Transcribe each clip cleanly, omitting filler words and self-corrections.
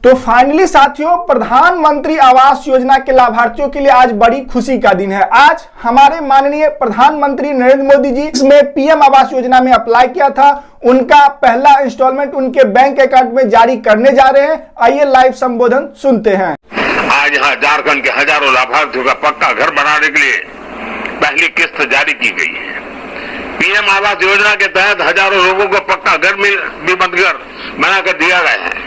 तो फाइनली साथियों, प्रधानमंत्री आवास योजना के लाभार्थियों के लिए आज बड़ी खुशी का दिन है। आज हमारे माननीय प्रधानमंत्री नरेंद्र मोदी जी इसमें पीएम आवास योजना में अप्लाई किया था। उनका पहला इंस्टॉलमेंट उनके बैंक अकाउंट में जारी करने जा रहे हैं। आइए लाइव संबोधन सुनते हैं। आज यहाँ झारखंड के हजारों लाभार्थियों का पक्का घर बनाने के लिए पहली किस्त जारी की गई है। पीएम आवास योजना के तहत हजारों लोगों को पक्का घर भी बनाकर दिया गया है।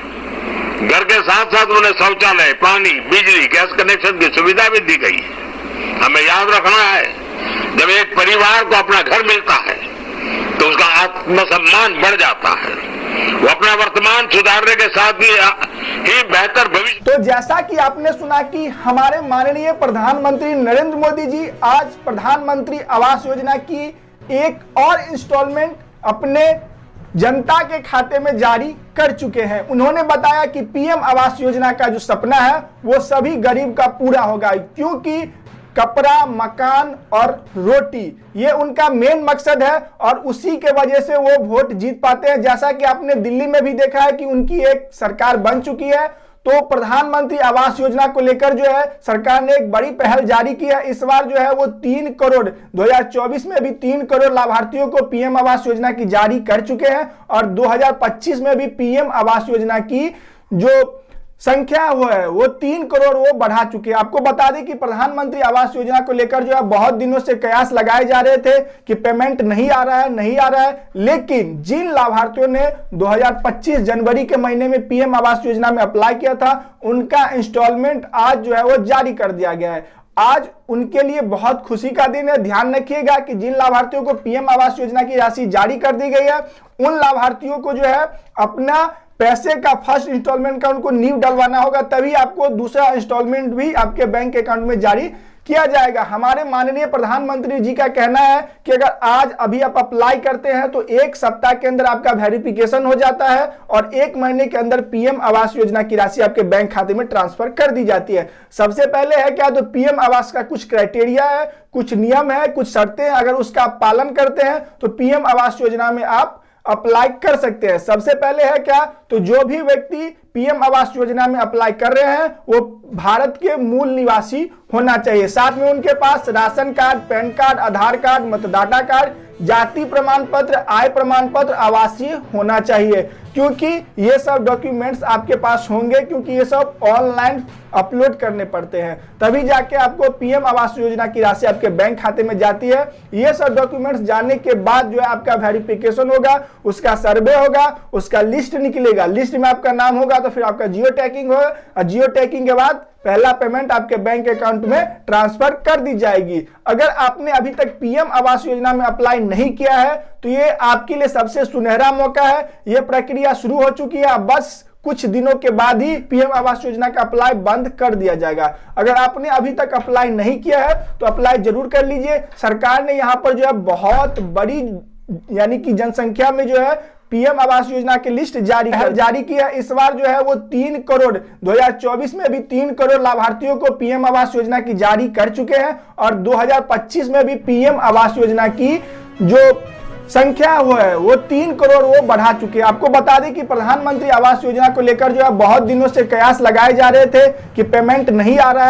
घर के साथ साथ उन्हें शौचालय, पानी, बिजली, गैस कनेक्शन की सुविधा भी दी गई है। हमें याद रखना है, जब एक परिवार को अपना घर मिलता है तो उसका आत्मसम्मान बढ़ जाता है। वो अपना वर्तमान सुधारने के साथ ही बेहतर भविष्य। तो जैसा कि आपने सुना कि हमारे माननीय प्रधानमंत्री नरेंद्र मोदी जी आज प्रधानमंत्री आवास योजना की एक और इंस्टॉलमेंट अपने जनता के खाते में जारी कर चुके हैं। उन्होंने बताया कि पीएम आवास योजना का जो सपना है वो सभी गरीब का पूरा होगा, क्योंकि कपड़ा, मकान और रोटी ये उनका मेन मकसद है और उसी के वजह से वो वोट जीत पाते हैं। जैसा कि आपने दिल्ली में भी देखा है कि उनकी एक सरकार बन चुकी है। तो प्रधानमंत्री आवास योजना को लेकर जो है सरकार ने एक बड़ी पहल जारी की है। इस बार जो है वो 3 करोड़ 2024 में भी 3 करोड़ लाभार्थियों को पीएम आवास योजना की जारी कर चुके हैं और 2025 में भी पीएम आवास योजना की जो संख्या वो 3 करोड़ वो बढ़ा चुके हैं। आपको बता दें कि प्रधानमंत्री आवास योजना को लेकर जो है बहुत दिनों से कयास लगाए जा रहे थे कि पेमेंट नहीं आ रहा है, लेकिन जिन लाभार्थियों ने 2025 जनवरी के महीने में पीएम आवास योजना में अप्लाई किया था उनका इंस्टॉलमेंट आज जो है वो जारी कर दिया गया है। आज उनके लिए बहुत खुशी का दिन है। ध्यान रखिएगा कि जिन लाभार्थियों को पीएम आवास योजना की राशि जारी कर दी गई है उन लाभार्थियों को जो है अपना पैसे का फर्स्ट इंस्टॉलमेंट का उनको नींव डलवाना होगा, तभी आपको दूसरा इंस्टॉलमेंट भी आपके बैंक अकाउंट में जारी किया जाएगा। हमारे माननीय प्रधानमंत्री जी का कहना है कि अगर आज अभी आप अप्लाई करते हैं तो 1 सप्ताह के अंदर आपका वेरिफिकेशन हो जाता है और 1 महीने के अंदर पीएम आवास योजना की राशि आपके बैंक खाते में ट्रांसफर कर दी जाती है। सबसे पहले है क्या, तो पीएम आवास का कुछ क्राइटेरिया है, कुछ नियम है, कुछ शर्तें हैं। अगर उसका आप पालन करते हैं तो पीएम आवास योजना में आप अप्लाई कर सकते हैं। सबसे पहले है क्या, तो जो भी व्यक्ति पीएम आवास योजना में अप्लाई कर रहे हैं वो भारत के मूल निवासी होना चाहिए। साथ में उनके पास राशन कार्ड, पैन कार्ड, आधार कार्ड, मतदाता कार्ड, जाति प्रमाण पत्र, आय प्रमाण पत्र, आवासीय होना चाहिए, क्योंकि ये सब डॉक्यूमेंट्स आपके पास होंगे, क्योंकि ये सब ऑनलाइन अपलोड करने पड़ते हैं, तभी जाके आपको पीएम आवास योजना की राशि आपके बैंक खाते में जाती है। ये सब डॉक्यूमेंट्स जाने के बाद जो है आपका वेरिफिकेशन होगा, उसका सर्वे होगा, उसका लिस्ट निकलेगा, लिस्ट में आपका नाम होगा तो फिर आपका जियो टैगिंग होगा और जियो टैगिंग के बाद पहला पेमेंट आपके बैंक अकाउंट में ट्रांसफर कर दी जाएगी। अगर आपने अभी तक पीएम आवास योजना में अप्लाई नहीं किया है तो ये आपके लिए सबसे सुनहरा मौका है। ये प्रक्रिया शुरू हो चुकी है, बस कुछ दिनों के बाद ही पीएम आवास योजना का अप्लाई बंद कर दिया जाएगा। अगर आपने अभी तक अप्लाई नहीं किया है तो अप्लाई जरूर कर लीजिए। सरकार ने यहाँ पर जो है बहुत बड़ी यानी कि जनसंख्या में जो है पीएम आवास योजना की लिस्ट जारी की है। इस बार जो है वो 3 करोड़ 2024 में भी 3 करोड़ लाभार्थियों को पीएम आवास योजना की जारी कर चुके हैं और 2025 में भी पीएम आवास योजना की जो संख्या वो 3 करोड़ वो बढ़ा चुके हैं। आपको बता दें कि प्रधानमंत्री आवास योजना को लेकर जो है बहुत दिनों से कयास लगाए जा रहे थे कि पेमेंट नहीं आ रहा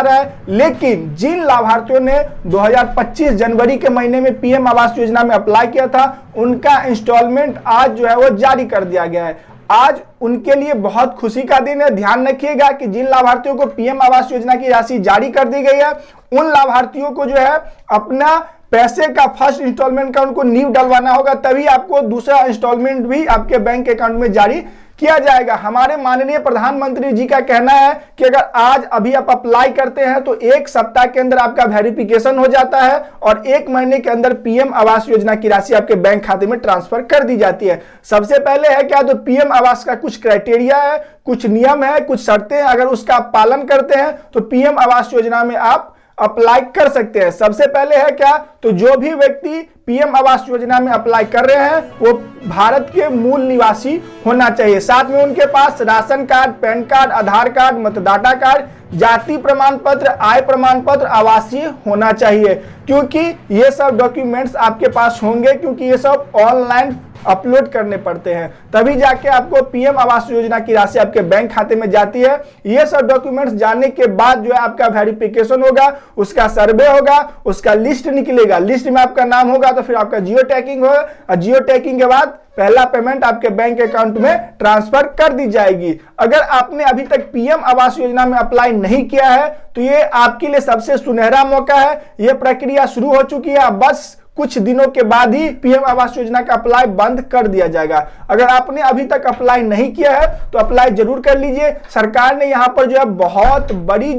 है, लेकिन जिन लाभार्थियों ने 2025 जनवरी के महीने में पीएम आवास योजना में अप्लाई किया था उनका इंस्टॉलमेंट आज जो है वो जारी कर दिया गया है। आज उनके लिए बहुत खुशी का दिन है। ध्यान रखिएगा कि जिन लाभार्थियों को पीएम आवास योजना की राशि जारी कर दी गई है उन लाभार्थियों को जो है अपना पैसे का फर्स्ट इंस्टॉलमेंट का उनको नींव डलवाना होगा, तभी आपको दूसरा इंस्टॉलमेंट भी आपके बैंक अकाउंट में जारी किया जाएगा। हमारे माननीय प्रधानमंत्री जी का कहना है कि अगर आज अभी आप अप्लाई करते हैं तो 1 सप्ताह के अंदर आपका वेरिफिकेशन हो जाता है और 1 महीने के अंदर पीएम आवास योजना की राशि आपके बैंक खाते में ट्रांसफर कर दी जाती है। सबसे पहले है क्या, तो पीएम आवास का कुछ क्राइटेरिया है, कुछ नियम है, कुछ शर्तें हैं। अगर उसका आप पालन करते हैं तो पीएम आवास योजना में आप अप्लाई कर सकते हैं। सबसे पहले है क्या, तो जो भी व्यक्ति पीएम आवास योजना में अप्लाई कर रहे हैं वो भारत के मूल निवासी होना चाहिए। साथ में उनके पास राशन कार्ड, पैन कार्ड, आधार कार्ड, मतदाता कार्ड, जाति प्रमाण पत्र, आय प्रमाण पत्र, आवासीय होना चाहिए, क्योंकि ये सब डॉक्यूमेंट्स आपके पास होंगे, क्योंकि ये सब ऑनलाइन अपलोड करने पड़ते हैं, तभी जाके आपको पीएम आवास योजना की राशि आपके बैंक खाते में जाती है। ये सब डॉक्यूमेंट्स जाने के बाद जो है आपका वेरिफिकेशन होगा, उसका सर्वे होगा, उसका लिस्ट निकलेगा, लिस्ट में आपका नाम होगा तो फिर आपका जियो टैगिंग होगा, और जियो टैगिंग के बाद पहला पेमेंट आपके बैंक अकाउंट में ट्रांसफर कर दी जाएगी। अगर आपने अभी तक पीएम आवास योजना में अप्लाई नहीं किया है तो ये आपके लिए सबसे सुनहरा मौका है। ये प्रक्रिया शुरू हो चुकी है, बस कुछ दिनों के बाद ही पीएम आवास योजना का अप्लाई बंद कर दिया जाएगा। अगर आपने अभी तक अप्लाई नहीं किया है तो अप्लाई जरूर कर लीजिए। सरकार ने यहाँ पर जो है बहुत बड़ी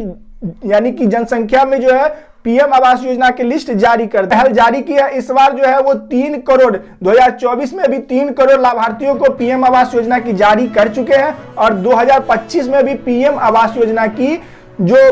यानी कि जनसंख्या में जो है पीएम आवास योजना की लिस्ट जारी किया। इस बार जो है वो 3 करोड़ 2024 में भी 3 करोड़ लाभार्थियों को पीएम आवास योजना की जारी कर चुके हैं, और 2025 में भी पीएम आवास योजना की जो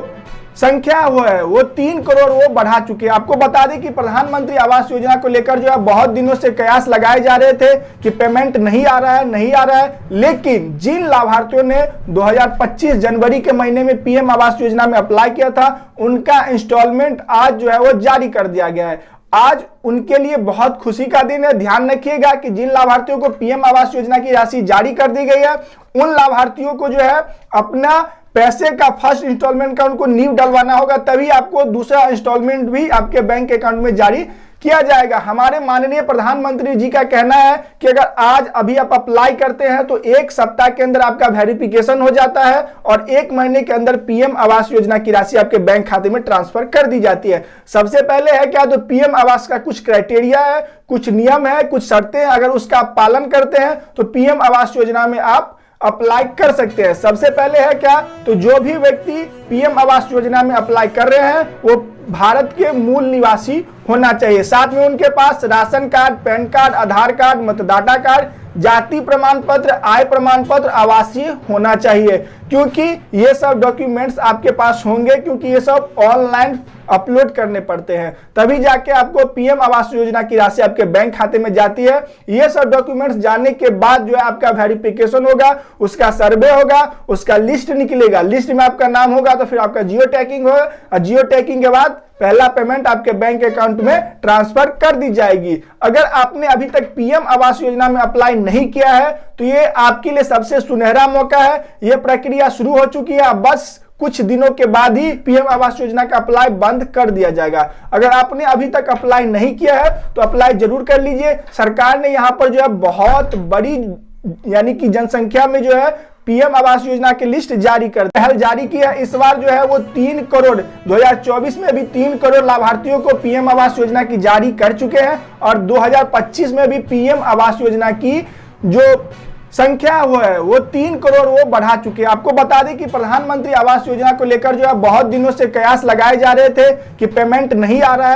संख्या वो 3 करोड़ वो बढ़ा चुके हैं। आपको बता दें कि प्रधानमंत्री आवास योजना को लेकर जो है बहुत दिनों से कयास लगाए जा रहे थे कि पेमेंट नहीं आ रहा है, लेकिन जिन लाभार्थियों ने 2025 जनवरी के महीने में पीएम आवास योजना में अप्लाई किया था उनका इंस्टॉलमेंट आज जो है वो जारी कर दिया गया है। आज उनके लिए बहुत खुशी का दिन है। ध्यान रखिएगा कि जिन लाभार्थियों को पीएम आवास योजना की राशि जारी कर दी गई है उन लाभार्थियों को जो है अपना पैसे का फर्स्ट इंस्टॉलमेंट का उनको नींव डलवाना होगा, तभी आपको दूसरा इंस्टॉलमेंट भी आपके बैंक अकाउंट में जारी किया जाएगा। हमारे माननीय प्रधानमंत्री जी का कहना है कि अगर आज अभी आप अप्लाई करते हैं तो 1 सप्ताह के अंदर आपका वेरिफिकेशन हो जाता है और 1 महीने के अंदर पीएम आवास योजना की राशि आपके बैंक खाते में ट्रांसफर कर दी जाती है। सबसे पहले है क्या, तो पीएम आवास का कुछ क्राइटेरिया है, कुछ नियम है, कुछ शर्तें हैं, अगर उसका आप पालन करते हैं तो पीएम आवास योजना में आप अप्लाई कर सकते हैं। सबसे पहले है क्या, तो जो भी व्यक्ति पीएम आवास योजना में अप्लाई कर रहे हैं वो भारत के मूल निवासी होना चाहिए। साथ में उनके पास राशन कार्ड, पैन कार्ड, आधार कार्ड, मतदाता कार्ड, जाति प्रमाण पत्र, आय प्रमाण पत्र आवासीय होना चाहिए, क्योंकि ये सब डॉक्यूमेंट्स आपके पास होंगे, क्योंकि ये सब ऑनलाइन अपलोड करने पड़ते हैं, तभी जाके आपको पीएम आवास योजना की राशि आपके बैंक खाते में जाती है। ये सब डॉक्यूमेंट्स जाने के बाद जो है आपका वेरिफिकेशन होगा, उसका सर्वे होगा, उसका लिस्ट निकलेगा, लिस्ट में आपका नाम होगा तो फिर आपका जियो टैगिंग होगा, और जियो टैगिंग के बाद पहला पेमेंट आपके बैंक अकाउंट में ट्रांसफर कर दी जाएगी। अगर आपने अभी तक पीएम आवास योजना में अप्लाई नहीं किया है तो ये आपके लिए सबसे सुनहरा मौका है। यह प्रक्रिया शुरू हो चुकी है, बस कुछ दिनों के बाद ही पीएम आवास योजना का अप्लाई बंद कर दिया जाएगा। अगर आपने अभी तक अप्लाई नहीं किया है तो अप्लाई जरूर कर लीजिए। सरकार ने यहाँ पर जो है बहुत बड़ी यानी कि जनसंख्या में जो है पीएम आवास योजना की लिस्ट जारी की है। इस बार जो है वो 3 करोड़ 2024 में भी 3 करोड़ लाभार्थियों को पीएम आवास योजना की जारी कर चुके हैं, और 2025 में भी पीएम आवास योजना की जो संख्या वो 3 करोड़ वो बढ़ा चुके हैं। आपको बता दें कि प्रधानमंत्री आवास योजना को लेकर जो है बहुत दिनों से कयास लगाए जा रहे थे कि पेमेंट नहीं आ रहा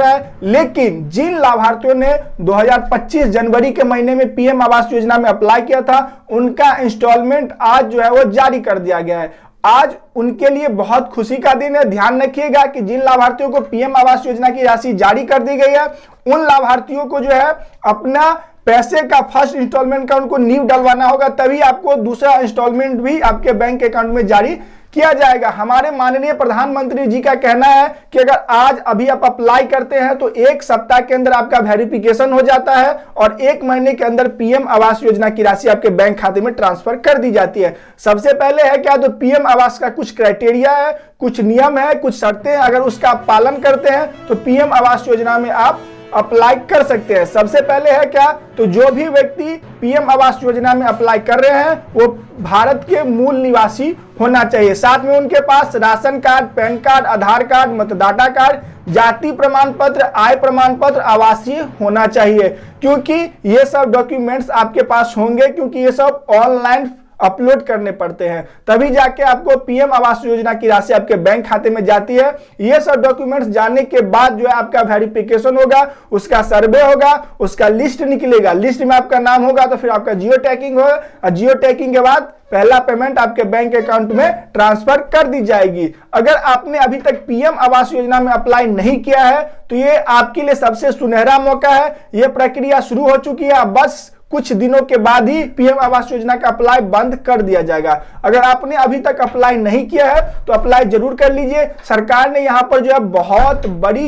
है, लेकिन जिन लाभार्थियों ने 2025 जनवरी के महीने में पीएम आवास योजना में अप्लाई किया था उनका इंस्टॉलमेंट आज जो है वो जारी कर दिया गया है। आज उनके लिए बहुत खुशी का दिन है। ध्यान रखिएगा कि जिन लाभार्थियों को पीएम आवास योजना की राशि जारी कर दी गई है उन लाभार्थियों को जो है अपना पैसे का फर्स्ट इंस्टॉलमेंट का उनको नींव डलवाना होगा, तभी आपको दूसरा इंस्टॉलमेंट भी आपके बैंक अकाउंट में जारी किया जाएगा। हमारे माननीय प्रधानमंत्री जी का कहना है कि अगर आज अभी आप अप्लाई करते हैं तो 1 सप्ताह के अंदर आपका वेरिफिकेशन हो जाता है और 1 महीने के अंदर पीएम आवास योजना की राशि आपके बैंक खाते में ट्रांसफर कर दी जाती है। सबसे पहले है क्या, तो पीएम आवास का कुछ क्राइटेरिया है, कुछ नियम है, कुछ शर्तें हैं, अगर उसका आप पालन करते हैं तो पीएम आवास योजना में आप अप्लाई कर सकते हैं। सबसे पहले है क्या, तो जो भी व्यक्ति पीएम आवास योजना में अप्लाई कर रहे हैं वो भारत के मूल निवासी होना चाहिए। साथ में उनके पास राशन कार्ड, पैन कार्ड, आधार कार्ड, मतदाता कार्ड, जाति प्रमाण पत्र, आय प्रमाण पत्र आवासीय होना चाहिए, क्योंकि ये सब डॉक्यूमेंट्स आपके पास होंगे, क्योंकि ये सब ऑनलाइन अपलोड करने पड़ते हैं, तभी जाके आपको पीएम आवास योजना की राशि आपके बैंक खाते में जाती है। ये सब डॉक्यूमेंट्स जाने के बाद जो है आपका वेरिफिकेशन होगा, उसका सर्वे होगा, उसका लिस्ट निकलेगा, लिस्ट में आपका नाम होगा तो फिर आपका जियो टैगिंग होगा, और जियो टैगिंग के बाद पहला पेमेंट आपके बैंक अकाउंट में ट्रांसफर कर दी जाएगी। अगर आपने अभी तक पीएम आवास योजना में अप्लाई नहीं किया है तो ये आपके लिए सबसे सुनहरा मौका है। यह प्रक्रिया शुरू हो चुकी है, बस कुछ दिनों के बाद ही पीएम आवास योजना का अप्लाई बंद कर दिया जाएगा। अगर आपने अभी तक अप्लाई नहीं किया है तो अप्लाई जरूर कर लीजिए। सरकार ने यहाँ पर जो है बहुत बड़ी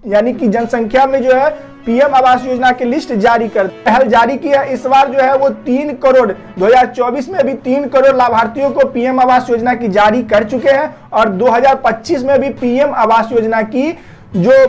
यानी कि जनसंख्या में जो है पीएम आवास योजना की लिस्ट जारी कर पहल जारी की है। इस बार जो है वो 3 करोड़ 2024 में भी 3 करोड़ लाभार्थियों को पीएम आवास योजना की जारी कर चुके हैं और 2025 में भी पीएम आवास योजना की जो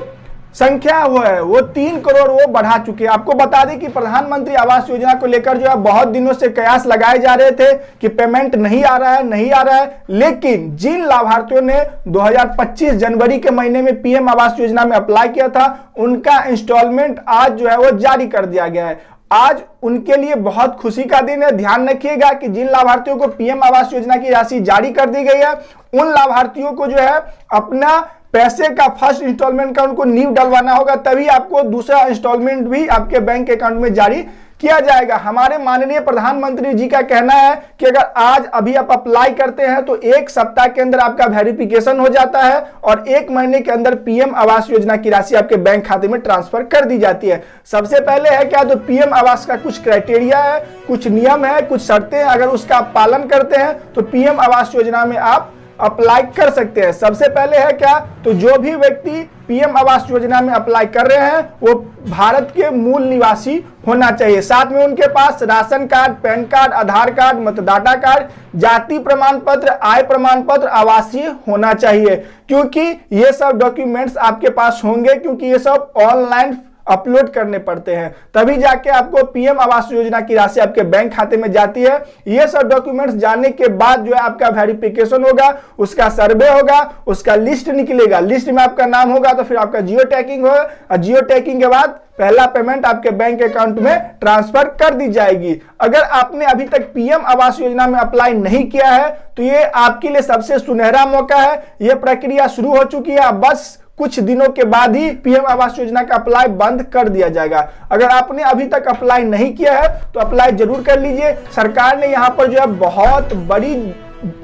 संख्या है वो 3 करोड़ वो बढ़ा चुके हैं। आपको बता दें कि प्रधानमंत्री आवास योजना को लेकर जो है बहुत दिनों से कयास लगाए जा रहे थे कि पेमेंट नहीं आ रहा है, लेकिन जिन लाभार्थियों ने 2025 जनवरी के महीने में पीएम आवास योजना में अप्लाई किया था उनका इंस्टॉलमेंट आज जो है वो जारी कर दिया गया है। आज उनके लिए बहुत खुशी का दिन है। ध्यान रखिएगा कि जिन लाभार्थियों को पीएम आवास योजना की राशि जारी कर दी गई है उन लाभार्थियों को जो है अपना पैसे का फर्स्ट इंस्टॉलमेंट का उनको नींव डलवाना होगा, तभी आपको दूसरा इंस्टॉलमेंट भी आपके बैंक अकाउंट में जारी किया जाएगा। हमारे माननीय प्रधानमंत्री जी का कहना है कि अगर आज अभी आप अप्लाई करते हैं तो 1 सप्ताह के अंदर आपका वेरिफिकेशन हो जाता है और 1 महीने के अंदर पीएम आवास योजना की राशि आपके बैंक खाते में ट्रांसफर कर दी जाती है। सबसे पहले है क्या, तो पीएम आवास का कुछ क्राइटेरिया है, कुछ नियम है, कुछ शर्तें हैं। अगर उसका आप पालन करते हैं तो पीएम आवास योजना में आप अप्लाई कर सकते हैं। सबसे पहले है क्या, तो जो भी व्यक्ति पीएम आवास योजना में अप्लाई कर रहे हैं वो भारत के मूल निवासी होना चाहिए। साथ में उनके पास राशन कार्ड, पैन कार्ड, आधार कार्ड, मतदाता कार्ड, जाति प्रमाण पत्र, आय प्रमाण पत्र, आवासीय होना चाहिए, क्योंकि ये सब डॉक्यूमेंट्स आपके पास होंगे, क्योंकि ये सब ऑनलाइन अपलोड करने पड़ते हैं, तभी जाके आपको पीएम आवास योजना की राशि आपके बैंक खाते में जाती है। ये सब डॉक्यूमेंट्स जाने के बाद जो है आपका वेरिफिकेशन होगा, उसका सर्वे होगा, उसका लिस्ट निकलेगा, लिस्ट में आपका नाम होगा तो फिर आपका जियो टैगिंग होगा और जियो टैगिंग के बाद पहला पेमेंट आपके बैंक अकाउंट में ट्रांसफर कर दी जाएगी। अगर आपने अभी तक पीएम आवास योजना में अप्लाई नहीं किया है तो ये आपके लिए सबसे सुनहरा मौका है। ये प्रक्रिया शुरू हो चुकी है, बस कुछ दिनों के बाद ही पीएम आवास योजना का अप्लाई बंद कर दिया जाएगा। अगर आपने अभी तक अप्लाई नहीं किया है तो अप्लाई जरूर कर लीजिए। सरकार ने यहाँ पर जो है बहुत बड़ी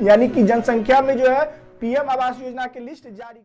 यानी कि जनसंख्या में जो है पीएम आवास योजना की लिस्ट जारी कर